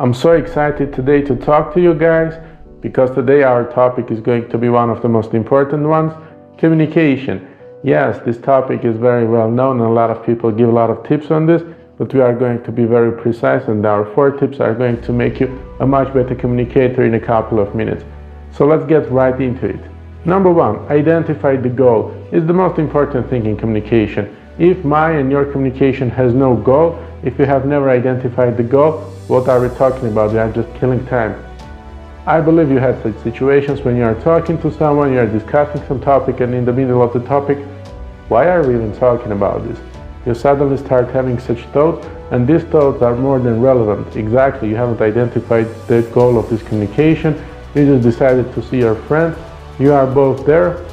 I'm so excited today to talk to you guys because today our topic is going to be one of the most important ones, communication. Yes, this topic is very well known and a lot of people give a lot of tips on this, but we are going to be very precise and our 4 tips are going to make you a much better communicator in a couple of minutes. So let's get right into it. Number 1, identify the goal. It's the most important thing in communication. If my and your communication has no goal, if you have never identified the goal, what are we talking about? We are just killing time. I believe you had such situations when you are talking to someone, you are discussing some topic, and in the middle of the topic, why are we even talking about this? You suddenly start having such thoughts, and these thoughts are more than relevant. Exactly, you haven't identified the goal of this communication, you just decided to see your friend, you are both there,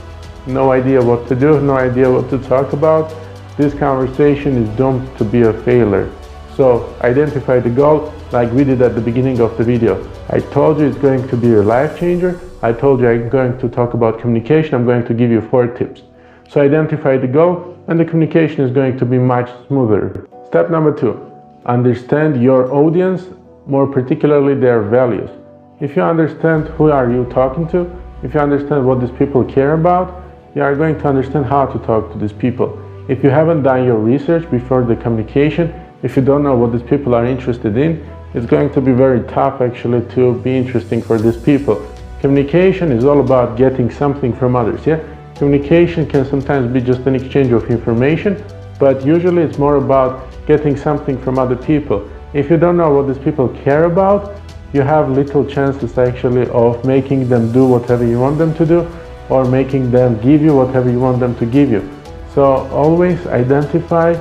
no idea what to do, no idea what to talk about. This conversation is doomed to be a failure. So identify the goal like we did at the beginning of the video. I told you it's going to be a life changer. I told you I'm going to talk about communication. I'm going to give you 4 tips. So identify the goal and the communication is going to be much smoother. Step number 2, understand your audience, more particularly their values. If you understand who are you talking to, if you understand what these people care about, you are going to understand how to talk to these people. If you haven't done your research before the communication, if you don't know what these people are interested in, it's going to be very tough actually to be interesting for these people. Communication is all about getting something from others, yeah? Communication can sometimes be just an exchange of information, but usually it's more about getting something from other people. If you don't know what these people care about, you have little chances actually of making them do whatever you want them to do, or making them give you whatever you want them to give you. So always identify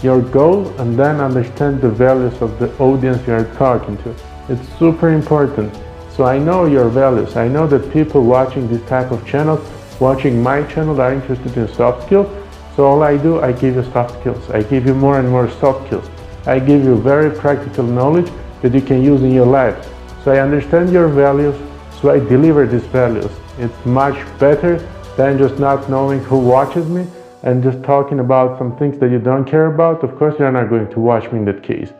your goal and then understand the values of the audience you are talking to. It's super important. So I know your values. I know that people watching this type of channel, watching my channel, are interested in soft skills. So all I do, I give you soft skills. I give you more and more soft skills. I give you very practical knowledge that you can use in your life. So I understand your values, so I deliver these values. It's much better than just not knowing who watches me and just talking about some things that you don't care about. Of course, you're not going to watch me in that case.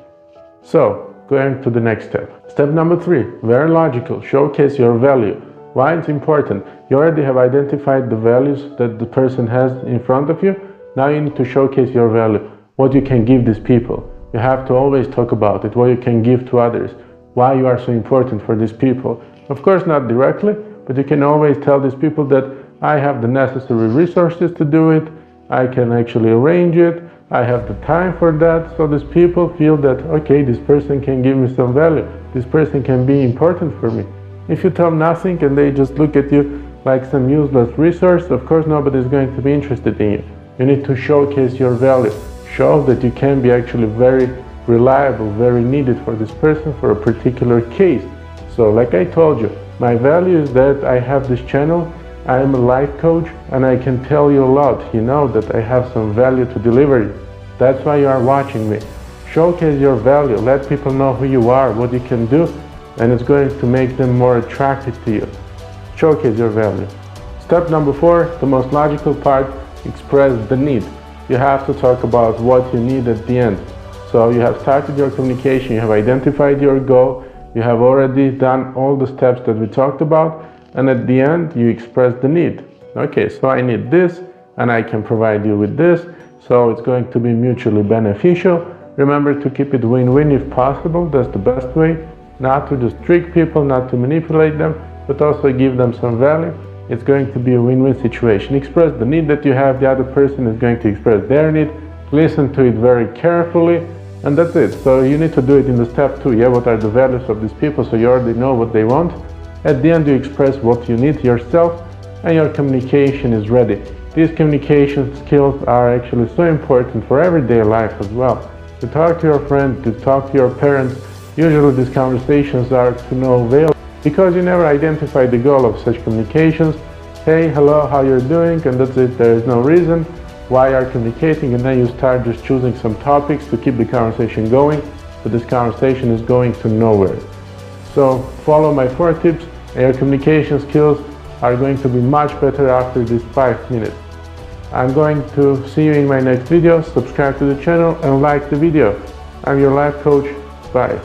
So, going to the next step. Step number 3, very logical, showcase your value. Why it's important? You already have identified the values that the person has in front of you. Now you need to showcase your value, what you can give these people. You have to always talk about it, what you can give to others, why you are so important for these people. Of course, not directly, but you can always tell these people that I have the necessary resources to do it, I can actually arrange it, I have the time for that, so these people feel that, okay, this person can give me some value, this person can be important for me. If you tell nothing and they just look at you like some useless resource, of course nobody is going to be interested in you. You need to showcase your value, show that you can be actually very reliable, very needed for this person for a particular case. So like I told you, my value is that I have this channel, I am a life coach and I can tell you a lot. You know that I have some value to deliver you. That's why you are watching me. Showcase your value, let people know who you are, what you can do, and it's going to make them more attracted to you. Showcase your value. Step number 4, the most logical part, express the need. You have to talk about what you need at the end. So you have started your communication, you have identified your goal, you have already done all the steps that we talked about, and at the end you express the need. Okay, so I need this and I can provide you with this, so it's going to be mutually beneficial. Remember to keep it win-win if possible. That's the best way, not to just trick people, not to manipulate them, but also give them some value. It's going to be a win-win situation. Express the need that you have, the other person is going to express their need, listen to it very carefully, and that's it. So you need to do it in the step 2, yeah, what are the values of these people, so you already know what they want. At the end you express what you need yourself and your communication is ready. These communication skills are actually so important for everyday life as well. To talk to your friend, to talk to your parents, usually these conversations are to no avail because you never identify the goal of such communications. Hey, hello, how you're doing, and that's it. There is no reason why you're communicating, and then you start just choosing some topics to keep the conversation going, but this conversation is going to nowhere. So follow my 4 tips and your communication skills are going to be much better after these 5 minutes. I'm going to see you in my next video. Subscribe to the channel and like the video. I'm your life coach. Bye.